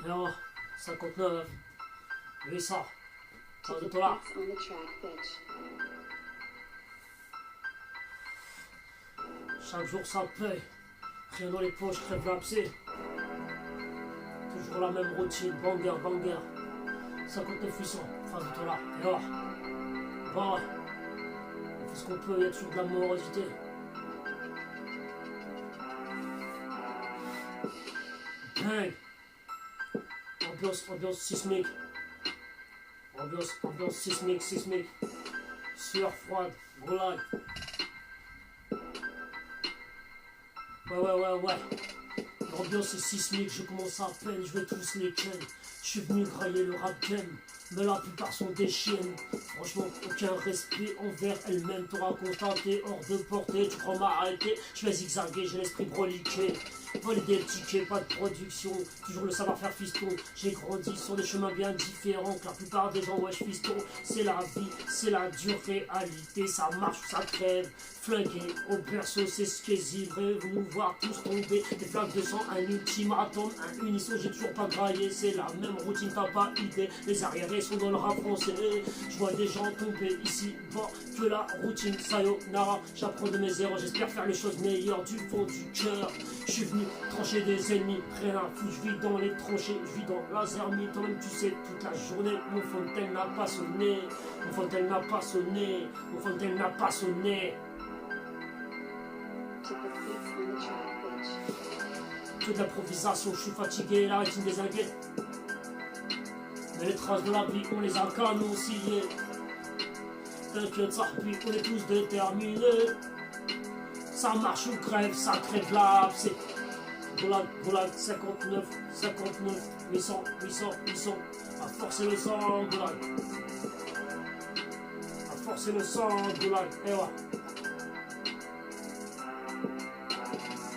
0, 59, 800, 32 dollars. Chaque jour ça paye, rien dans les poches, crève l'abcès. Toujours la même routine, banger, banger. 59 800, 32 dollars. Et alors, bon, on fait ce qu'on peut, il y a toujours de la morosité. Bang. Ambiance sismique. Ambiance sismique. Sueur froide, goulag. Ouais. L'ambiance est sismique, je commence à peine, je vais tous les ken. Je suis venu grailler le rap game, mais la plupart sont des chiennes. Franchement, aucun respect envers elles-mêmes. T'auras constaté, hors de portée, tu crois m'arrêter. Je vais zigzaguer, j'ai l'esprit broliqué. Voler des tickets, pas de production, toujours le savoir-faire fiston. J'ai grandi sur des chemins bien différents que la plupart des gens, wesh fiston. C'est la vie, c'est la dure réalité, ça marche ou ça crève. Flingué au berceau, c'est ce qu'est zivré. Vous nous voir tous tomber, des flaques de sang, un ultimatum, un unisson, j'ai toujours pas graillé. C'est la même routine, t'as pas idée. Les arriérés sont dans le rap français. Je vois des gens tomber ici, bas, que la routine, sayonara. J'apprends de mes erreurs, j'espère faire les choses meilleures du fond du cœur. Je suis venu trancher des ennemis, rien à foutre, je vis dans les tranchées, je vis dans la zermie. Toi-même tu sais, toute la journée, mon fontaine n'a pas sonné. Mon fontaine n'a pas sonné. Mon fontaine n'a pas sonné. Que de l'improvisation, je suis fatigué, la rétine des inquiètes. Mais les traces de la vie, on les a canoncillées. T'inquiète, ça replie, on est tous déterminés. Ça marche ou crève, ça crève là, c'est Goulag, 59, 800, à forcer le sang, Goulag. À forcer le sang, Goulag, et ouais.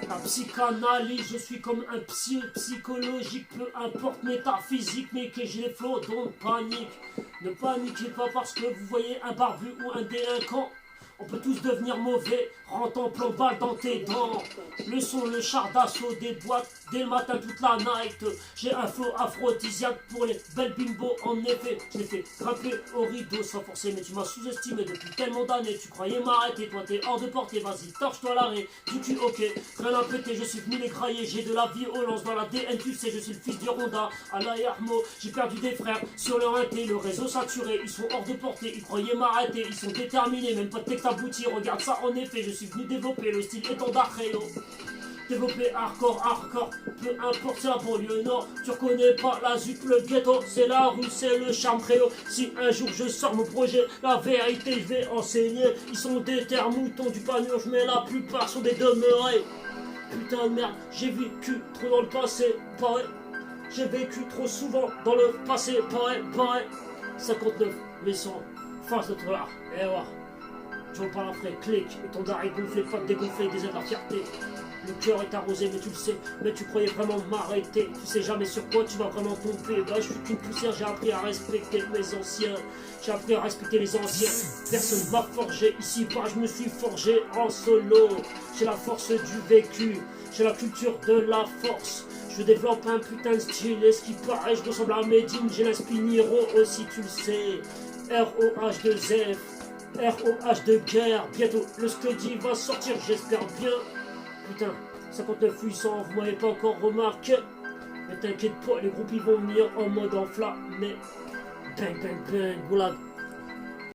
La psychanalyse, je suis comme un psychologique, peu importe métaphysique, mais que j'ai les flots, donc panique. Ne paniquez pas parce que vous voyez un barbu ou un délinquant. On peut tous devenir mauvais, rentre en plomb balle dans tes dents. Le son, le char d'assaut des boîtes, dès le matin toute la night. J'ai un flow aphrodisiaque pour les belles bimbos, en effet. Je l'ai fait grimper au rideau sans forcer, mais tu m'as sous-estimé depuis tellement d'années. Tu croyais m'arrêter, toi t'es hors de portée, vas-y, torche-toi l'arrêt. Du cul, ok, rien à péter, je suis venu les grailler. J'ai de la violence dans la DN, tu sais, je suis le fils du Ronda. Allah et Armo, j'ai perdu des frères sur leur inté, le réseau saturé. Ils sont hors de portée, ils croyaient m'arrêter, ils sont déterminés, même pas de texte abouti. Regarde ça, en effet, je suis venu développer le style étendard Réo. Développer hardcore, peu importe c'est la banlieue nord. Tu reconnais pas la ZUP, le ghetto, c'est la rue, c'est le charme Réo. Si un jour je sors mon projet, la vérité je vais enseigner. Ils sont des terres moutons du panurge, mais la plupart sont des demeurés. Putain de merde, j'ai vécu trop dans le passé, pareil. J'ai vécu trop souvent dans le passé, pareil. 59, 800, face de toi, et voilà. Tu vois pas après, clic, et ton dard est gonflé, pas de dégonflé, des ailes à fierté. Le cœur est arrosé, mais tu le sais, mais tu croyais vraiment m'arrêter. Tu sais jamais sur quoi tu vas vraiment tomber. Bah, je suis qu'une poussière, j'ai appris à respecter mes anciens. J'ai appris à respecter les anciens. Personne m'a forgé, ici pas, je me suis forgé en solo. J'ai la force du vécu, j'ai la culture de la force. Je développe un putain de style, et ce qui paraît, je ressemble à Medine. J'ai l'inspiniro aussi, tu le sais. ROH2F. ROH de guerre, bientôt le Scuddy va sortir, j'espère bien. Putain, 59 800, vous m'avez pas encore remarqué. Mais t'inquiète pas, les groupes ils vont venir en mode enflammé. Bang, goulag.